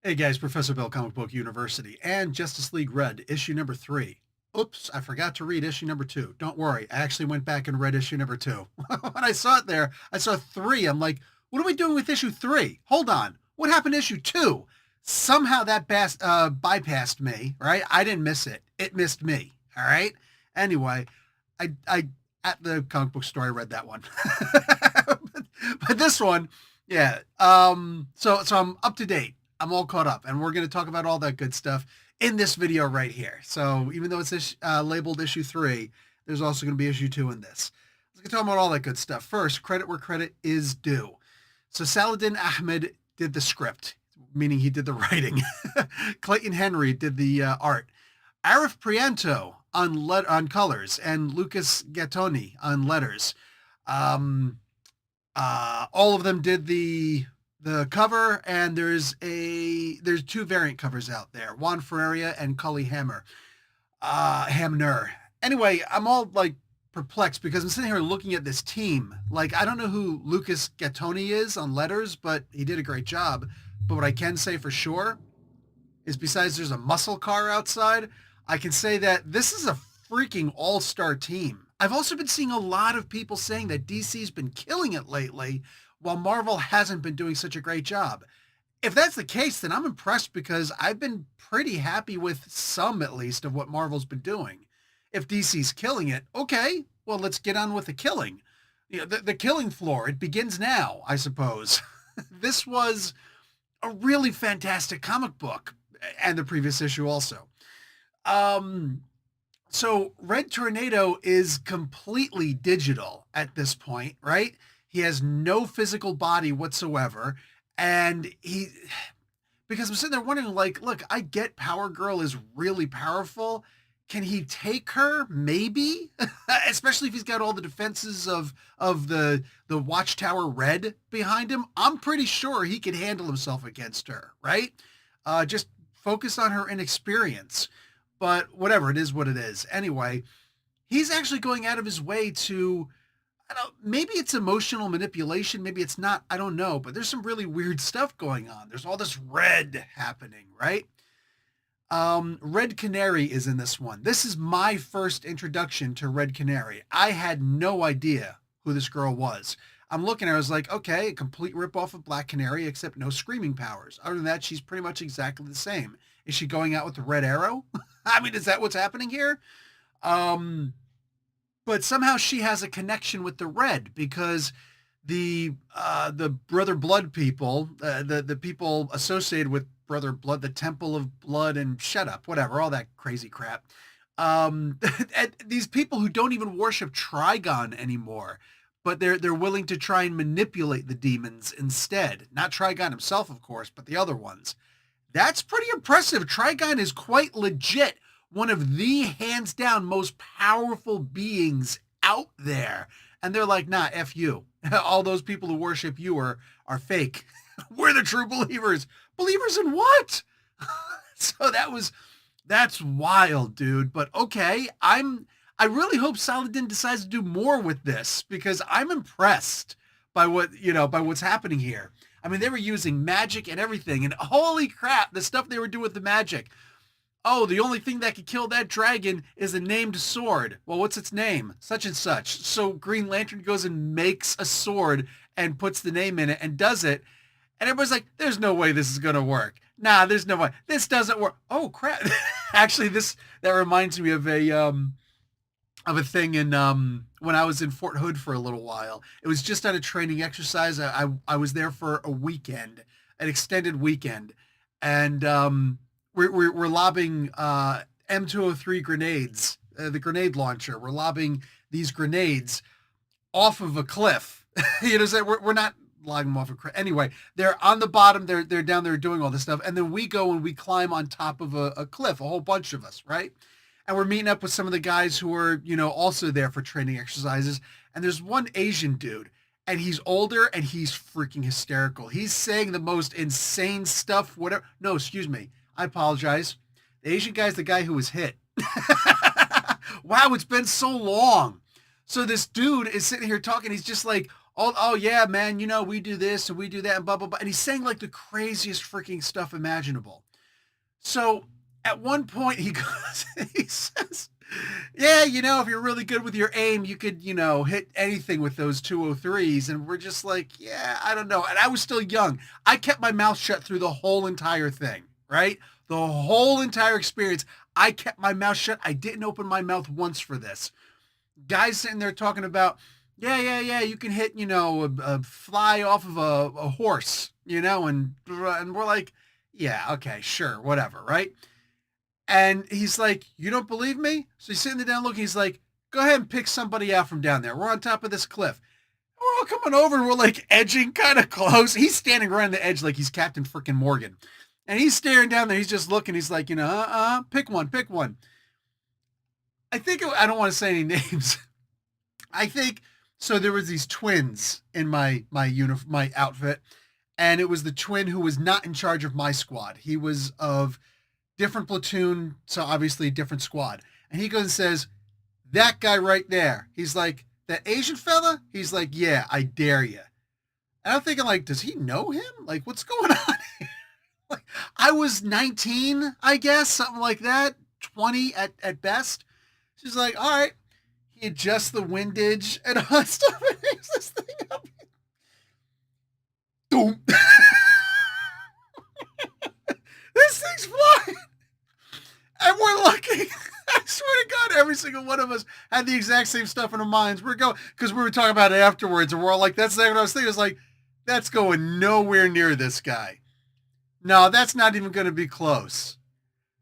Hey guys, Professor Bill, Comic Book University, and Justice League Red, issue number 3. Oops, I forgot to read issue number 2. Don't worry, I actually went back and read issue number 2. When I saw it there, I saw 3. I'm like, what are we doing with issue 3? Hold on. What happened to issue 2? Somehow that bypassed me, right? I didn't miss it. It missed me, all right? Anyway, I at the comic book store, I read that one. but this one, yeah. So I'm up to date. I'm all caught up, and we're going to talk about all that good stuff in this video right here. So even though it's labeled issue 3, there's also going to be issue 2 in this. Let's talk about all that good stuff. First, credit where credit is due. So Saladin Ahmed did the script, meaning he did the writing. Clayton Henry did the art. Arif Prianto on colors, and Lucas Gattoni on letters. All of them did the cover, and there's 2 variant covers out there, Juan Ferreira and Cully Hamner. Anyway, I'm all like perplexed because I'm sitting here looking at this team. Like, I don't know who Lucas Gattoni is on letters, but he did a great job. But what I can say for sure is, besides there's a muscle car outside, I can say that this is a freaking all-star team. I've also been seeing a lot of people saying that DC's been killing it lately, while Marvel hasn't been doing such a great job. If that's the case, then I'm impressed, because I've been pretty happy with some, at least, of what Marvel's been doing. If DC's killing it, okay, well, let's get on with the killing. You know, the killing floor, it begins now, I suppose. This was a really fantastic comic book, and the previous issue also. So Red Tornado is completely digital at this point, right? He has no physical body whatsoever. And because I'm sitting there wondering, like, look, I get Power Girl is really powerful. Can he take her? Maybe. Especially if he's got all the defenses of the Watchtower Red behind him. I'm pretty sure he can handle himself against her, right? Just focus on her inexperience. But whatever, it is what it is. Anyway, he's actually going out of his way to, I don't, maybe it's emotional manipulation, maybe it's not, I don't know, but there's some really weird stuff going on. There's all this red happening, right? Red Canary is in this one. This is my first introduction to Red Canary. I had no idea who this girl was. I'm looking at her, I was like, okay, a complete ripoff of Black Canary, except no screaming powers. Other than that, she's pretty much exactly the same. Is she going out with the red arrow? I mean, is that what's happening here? But somehow she has a connection with the red, because the Brother Blood people, the people associated with Brother Blood, the Temple of Blood, and shut up, whatever, all that crazy crap. These people who don't even worship Trigon anymore, but they're willing to try and manipulate the demons instead. Not Trigon himself, of course, but the other ones. That's pretty impressive. Trigon is quite legit one of the hands down most powerful beings out there. And they're like, nah, F you. All those people who worship you are fake. We're the true believers. Believers in what? So that's wild, dude. But okay, I really hope Saladin decides to do more with this, because I'm impressed by what's happening here. I mean, they were using magic and everything, and holy crap, the stuff they were doing with the magic. Oh, the only thing that could kill that dragon is a named sword. Well, what's its name? Such and such. So Green Lantern goes and makes a sword and puts the name in it and does it. And everybody's like, there's no way this is going to work. Nah, there's no way. This doesn't work. Oh, crap. Actually, that reminds me of a thing in when I was in Fort Hood for a little while. It was just on a training exercise. I was there for a weekend, an extended weekend, and we're lobbing M203 grenades, the grenade launcher. We're lobbing these grenades off of a cliff. So we're not lobbing them off a cliff. Anyway, they're on the bottom. They're down there doing all this stuff, and then we go and we climb on top of a cliff. A whole bunch of us, right? And we're meeting up with some of the guys who are, also there for training exercises. And there's one Asian dude, and he's older, and he's freaking hysterical. He's saying the most insane stuff, whatever. No, excuse me. I apologize. The Asian guy's the guy who was hit. Wow, it's been so long. So this dude is sitting here talking. He's just like, oh yeah, man, we do this and we do that and blah blah blah. And he's saying like the craziest freaking stuff imaginable. So at one point he goes, he says, yeah, if you're really good with your aim, you could, hit anything with those 203s. And we're just like, yeah, I don't know. And I was still young. I kept my mouth shut through the whole entire thing, right? The whole entire experience. I kept my mouth shut. I didn't open my mouth once for this. Guys sitting there talking about, yeah, you can hit, a fly off of a horse, and we're like, yeah, okay, sure, whatever, right? And he's like, you don't believe me? So he's sitting there down looking. He's like, go ahead and pick somebody out from down there. We're on top of this cliff. We're all coming over and we're like edging kind of close. He's standing right on the edge like he's Captain freaking Morgan. And he's staring down there. He's just looking. He's like, pick one, pick one. I don't want to say any names. I think, so there was these twins in my outfit. And it was the twin who was not in charge of my squad. He was of different platoon, so obviously a different squad. And he goes and says, that guy right there. He's like, that Asian fella? He's like, yeah, I dare you. And I'm thinking like, does he know him? Like, what's going on here? Like, I was 19, I guess, something like that, 20 at best. She's like, all right. He adjusts the windage and all that stuff and hangs this thing up. Boom. This thing's flying. And we're lucky. I swear to God, every single one of us had the exact same stuff in our minds. We're going, because we were talking about it afterwards, and we're all like, that's what I was thinking. It was like, that's going nowhere near this guy. No, that's not even going to be close.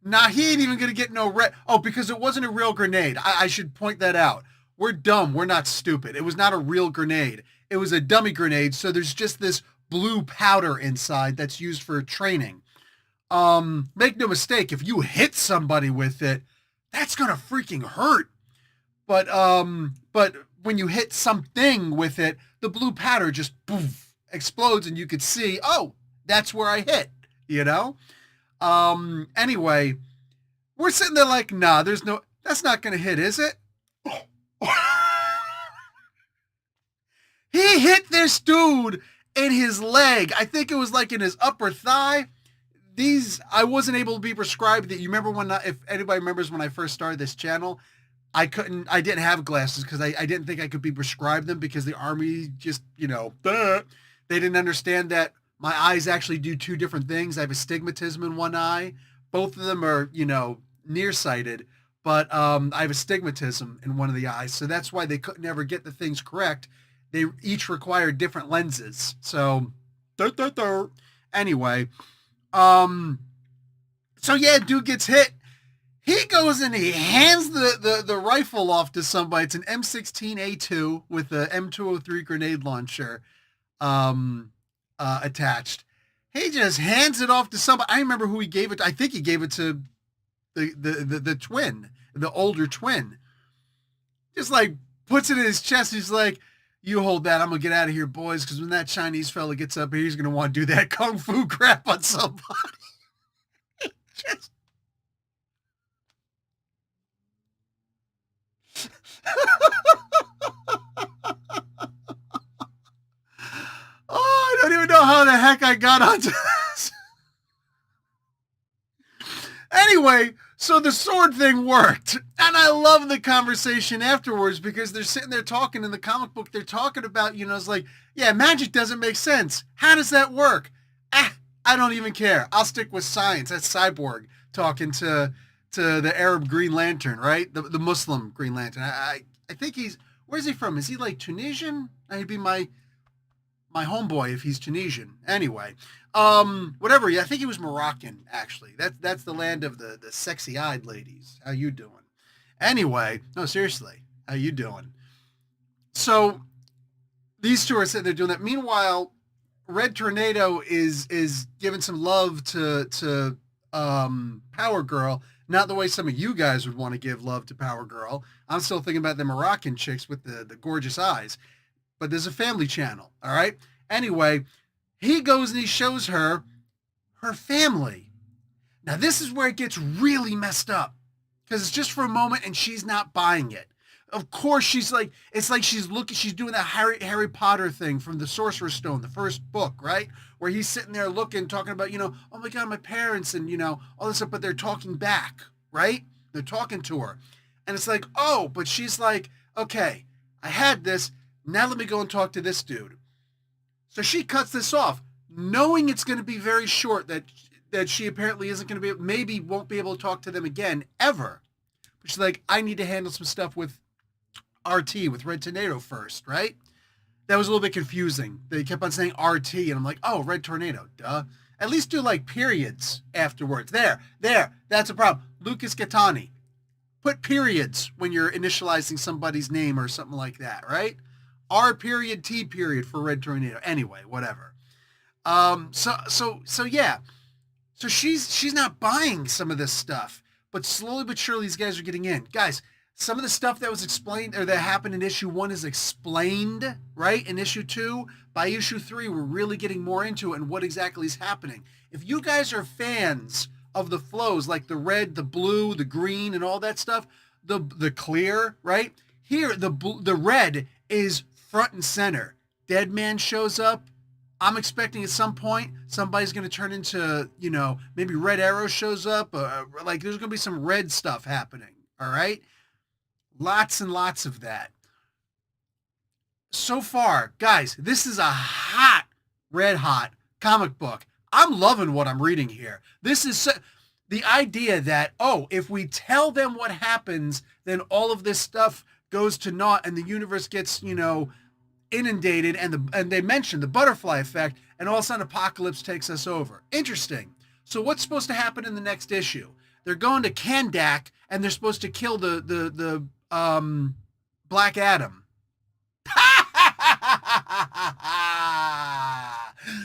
Nah, he ain't even going to get no red. Oh, because it wasn't a real grenade. I should point that out. We're dumb. We're not stupid. It was not a real grenade. It was a dummy grenade, so there's just this blue powder inside that's used for training. Make no mistake, if you hit somebody with it, that's gonna freaking hurt. But when you hit something with it, the blue powder just poof, explodes and you could see, oh, that's where I hit, Anyway, we're sitting there like, nah, that's not gonna hit, is it? He hit this dude in his leg. I think it was like in his upper thigh. I wasn't able to be prescribed that. You remember if anybody remembers when I first started this channel, I didn't have glasses because I didn't think I could be prescribed them because the army just, they didn't understand that my eyes actually do two different things. I have astigmatism in one eye. Both of them are, nearsighted, but I have astigmatism in one of the eyes. So that's why they couldn't ever get the things correct. They each required different lenses. So, anyway, so yeah, dude gets hit. He goes and he hands the rifle off to somebody. It's an M16A2 with a M203 grenade launcher attached. He just hands it off to somebody. I remember who he gave it to. I think he gave it to the twin, the older twin. Just like puts it in his chest. He's like, you hold that. I'm going to get out of here, boys, because when that Chinese fella gets up here, he's going to want to do that kung fu crap on somebody. Just... Oh, I don't even know how the heck I got onto this. Anyway, so the sword thing worked. And I love the conversation afterwards because they're sitting there talking in the comic book. They're talking about, it's like, yeah, magic doesn't make sense. How does that work? I don't even care. I'll stick with science. That's Cyborg talking to the Arab Green Lantern, right? The Muslim Green Lantern. I think where's he from? Is he like Tunisian? He'd be my homeboy if he's Tunisian. Anyway, whatever. Yeah, I think he was Moroccan, actually. That's the land of the sexy-eyed ladies. How you doing? Anyway, no, seriously, how you doing? So these two are sitting there doing that. Meanwhile, Red Tornado is giving some love to Power Girl, not the way some of you guys would want to give love to Power Girl. I'm still thinking about the Moroccan chicks with the gorgeous eyes. But there's a family channel, all right? Anyway, he goes and he shows her family. Now, this is where it gets really messed up because it's just for a moment and she's not buying it. Of course, she's like, it's like she's doing that Harry Potter thing from the Sorcerer's Stone, the first book, right? Where he's sitting there looking, talking about, oh my God, my parents, and all this stuff, but they're talking back, right? They're talking to her. And it's like, oh, but she's like, okay, I had this. Now let me go and talk to this dude. So she cuts this off, knowing it's going to be very short, that she apparently isn't going to be, maybe won't be able to talk to them again, ever. But she's like, I need to handle some stuff with RT, with Red Tornado first, right? That was a little bit confusing. They kept on saying RT, and I'm like, oh, Red Tornado, duh. At least do like periods afterwards. There, that's a problem. Lucas Gattani, put periods when you're initializing somebody's name or something like that, right? R period, T period for Red Tornado. Anyway, whatever. So yeah. So she's not buying some of this stuff, but slowly but surely these guys are getting in. Guys, some of the stuff that was explained or that happened in issue 1 is explained, right? In issue 2, by issue 3, we're really getting more into it and what exactly is happening. If you guys are fans of the flows like the red, the blue, the green, and all that stuff, the clear, right? Here, the red is front and center. Dead Man shows up. I'm expecting at some point somebody's going to turn into, maybe Red Arrow shows up. Like there's going to be some red stuff happening. All right. Lots and lots of that. So far, guys, this is a red hot comic book. I'm loving what I'm reading here. This is the idea that, if we tell them what happens, then all of this stuff goes to naught and the universe gets, inundated, and they mentioned the butterfly effect, and all of a sudden Apocalypse takes us over. Interesting. So what's supposed to happen in the next issue? They're going to Kandak, and they're supposed to kill the Black Adam.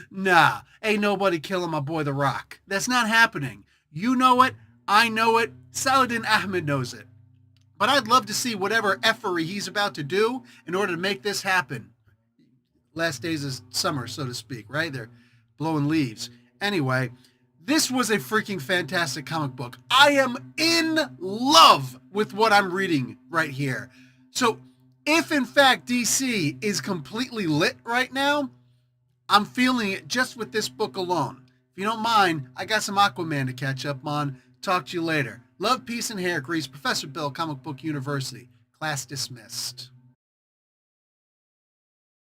Nah, ain't nobody killing my boy The Rock. That's not happening. You know it. I know it. Saladin Ahmed knows it. But I'd love to see whatever effery he's about to do in order to make this happen. Last days of summer, so to speak, right? They're blowing leaves. Anyway, this was a freaking fantastic comic book. I am in love with what I'm reading right here. So if in fact DC is completely lit right now, I'm feeling it just with this book alone. If you don't mind, I got some Aquaman to catch up on. Talk to you later. Love, peace, and hair grease. Professor Bill, Comic Book University. Class dismissed.